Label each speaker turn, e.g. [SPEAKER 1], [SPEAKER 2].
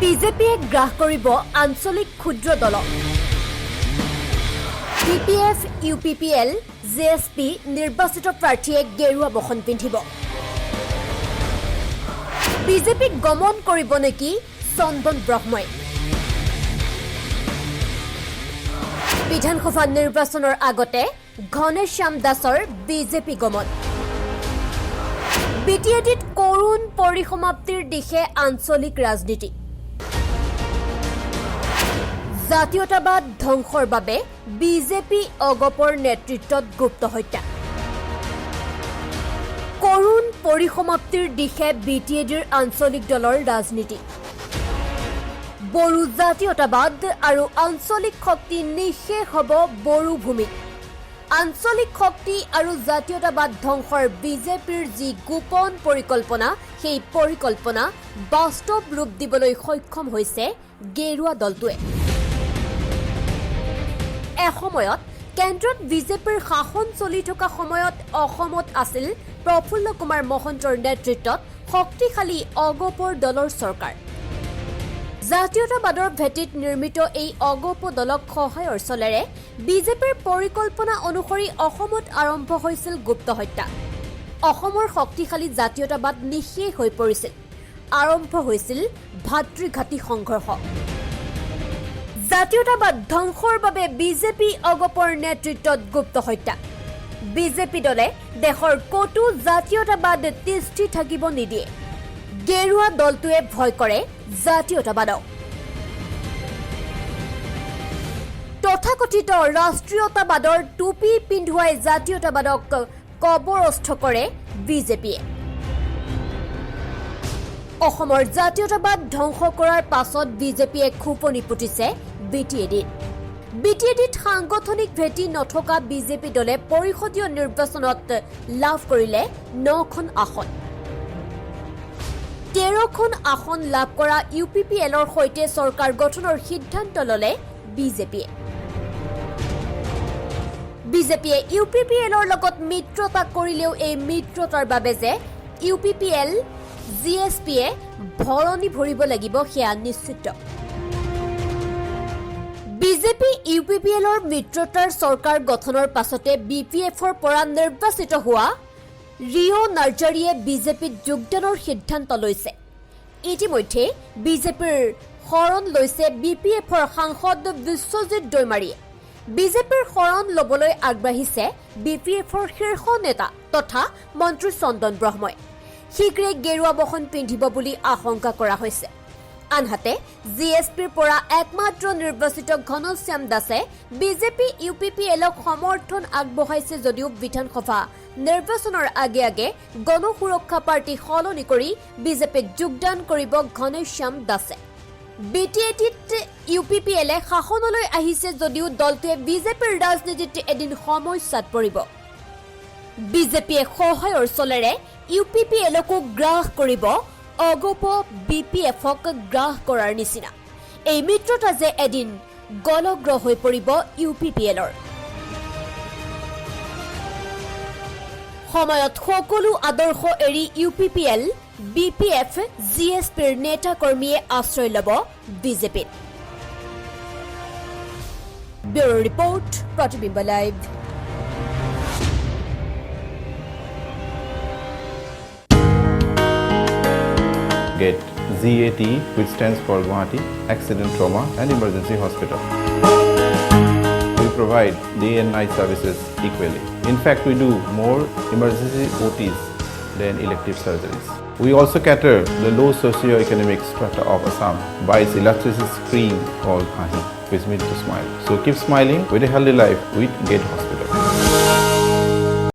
[SPEAKER 1] বিজেপিয়ে গ্ৰাস কৰিব আঞ্চলিক ক্ষুদ্ৰ দলক বিপিএফ ইউপিপিএল জেএছপি নিৰ্বাচিত প্ৰাৰ্থীয়ে গেৰুৱা বসন পিন্ধিব বিজেপিক গমন কৰিব নেকি চন্দন ব্ৰহ্মই বিধানসভা নিৰ্বাচনৰ আগতে ঘনেশ্যাম দাসৰ বিজেপি গমন বিটিএডিত কৰুণ পৰিসমাপ্তিৰ দিশে আঞ্চলিক ৰাজনীতি জাতীয়তাবাদ ধ্বংসৰ বাবে বিজেপি অগপৰ নেতৃত্বত গুপ্ত হত্যা কৰুণ পৰিসমাপ্তিৰ দিশে বিটিএডিৰ আঞ্চলিক দলৰ ৰাজনীতি বড়ো জাতীয়তাবাদ আৰু আঞ্চলিক শক্তি নিঃশেষ হ'ব বড়ো ভূমিত আঞ্চলিক শক্তি আৰু জাতীয়তাবাদ ধ্বংসৰ বিজেপিৰ যি গোপন পৰিকল্পনা সেই পৰিকল্পনা বাস্তৱ ৰূপ দিবলৈ সক্ষম হৈছে গেৰুৱা দলটোৱে এসময়ত কেন্দ্ৰত বিজেপিৰ শাসন চলি থকা সময়ত অসমত আছিল প্ৰফুল্ল কুমাৰ মহন্তৰ নেতৃত্বত শক্তিশালী অগপৰ দলৰ চৰকাৰ জাতীয়তাবাদৰ ভেটিত নিৰ্মিত এই অগপ দলক সহায়ৰ চলেৰে বিজেপিৰ পৰিকল্পনা অনুসৰি অসমত আৰম্ভ হৈছিল গুপ্ত হত্যা অসমৰ শক্তিশালী জাতীয়তাবাদ নিঃশেষ হৈ পৰিছিল আৰম্ভ হৈছিল ভাতৃঘাতী সংঘৰ্ষ জাতীয়তাবাদ ধ্বংসৰ বাবে বিজেপি অগপৰ নেতৃত্বত গুপ্ত হত্যা বিজেপি দলে দেশৰ কতো জাতীয়তাবাদ তিষ্ঠি থাকিব নিদিয়ে গেৰুৱা দলটোৱে ভয় কৰে জাতীয়তাবাদক তথাকথিত ৰাষ্ট্ৰীয়তাবাদৰ টুপি পিন্ধুৱাই জাতীয়তাবাদক কবৰস্থ কৰে বিজেপিয়ে অসমৰ জাতীয়তাবাদ ধ্বংস কৰাৰ পাছত বিজেপিয়ে খোপনি পুতিছে বিটিএডিত সাংগঠনিক ভেটি নথকা বিজেপি দলে পৰিষদীয় নিৰ্বাচনত লাভ কৰিলে 9খন আসন 13খন আসন লাভ কৰা ইউপিপিএলৰ সৈতে চৰকাৰ গঠনৰ সিদ্ধান্ত ললে বিজেপিয়ে ইউপিপিএলৰ লগত মিত্ৰতা কৰিলেও এই মিত্ৰতাৰ বাবে যে ইউপিপিএল জিএছপিয়ে ভৰণি ভৰিব লাগিব সেয়া নিশ্চিত বিজেপি ইউপিপিএলৰ মিত্ৰতাৰ চৰকাৰ গঠনৰ পাছতে বিপিএফৰ পৰা নিৰ্বাচিত হোৱা ৰিঅ নাৰ্জাৰীয়ে বিজেপিত যোগদানৰ সিদ্ধান্ত লৈছে ইতিমধ্যে বিজেপিৰ শৰণ লৈছে বিপিএফৰ সাংসদ বিশ্বজিৎ দৈমাৰীয়ে বিজেপিৰ শৰণ ল'বলৈ আগবাঢ়িছে বিপিএফৰ শীৰ্ষ নেতা তথা মন্ত্ৰী চন্দন ব্ৰহ্মই শীঘ্ৰে গেৰুৱা বসন পিন্ধিব বুলি আশংকা কৰা হৈছে আনহাতে জিএছপিৰ পৰা একমাত্ৰ নিৰ্বাচিত ঘনশ্যাম দাসে বিজেপি ইউপিপিএলক সমৰ্থন আগবঢ়াইছে যদিও বিধানসভা নিৰ্বাচনৰ আগে গণসুৰক্ষা পাৰ্টি সলনি কৰি বিজেপিত যোগদান কৰিব ঘনশ্যাম দাসে বিটিএডিত ইউপিপিএলে শাসনলৈ আহিছে যদিও দলটোৱে বিজেপিৰ ৰাজনীতিত এদিন সমস্যাত পৰিব বিজেপিয়ে সহায়ৰ চলেৰে ইউপিপিএলকো গ্ৰাস কৰিব অগপ বিপিএফক গ্ৰাস কৰাৰ নিচিনা এই মিত্ৰতা যে এদিন গলগ্ৰ হৈ পৰিব ইউপিপিএলৰ সময়ত সকলো আদৰ্শ এৰি ইউপিপিএল বিপিএফ জিএছপিৰ নেতা কৰ্মীয়ে আশ্ৰয় ল'ব বিজেপিত ব্যুৰো ৰিপৰ্ট প্ৰতিবিম্ব live
[SPEAKER 2] Get ZAT, which stands for Guwahati Accident Trauma and Emergency Hospital. We provide day and night services equally. In fact, we do more emergency OTs than elective surgeries. We also cater the low socio-economic strata of Assam by its illustrious cream called Hahi, which means to smile. So keep smiling with a healthy life with Gate Hospital.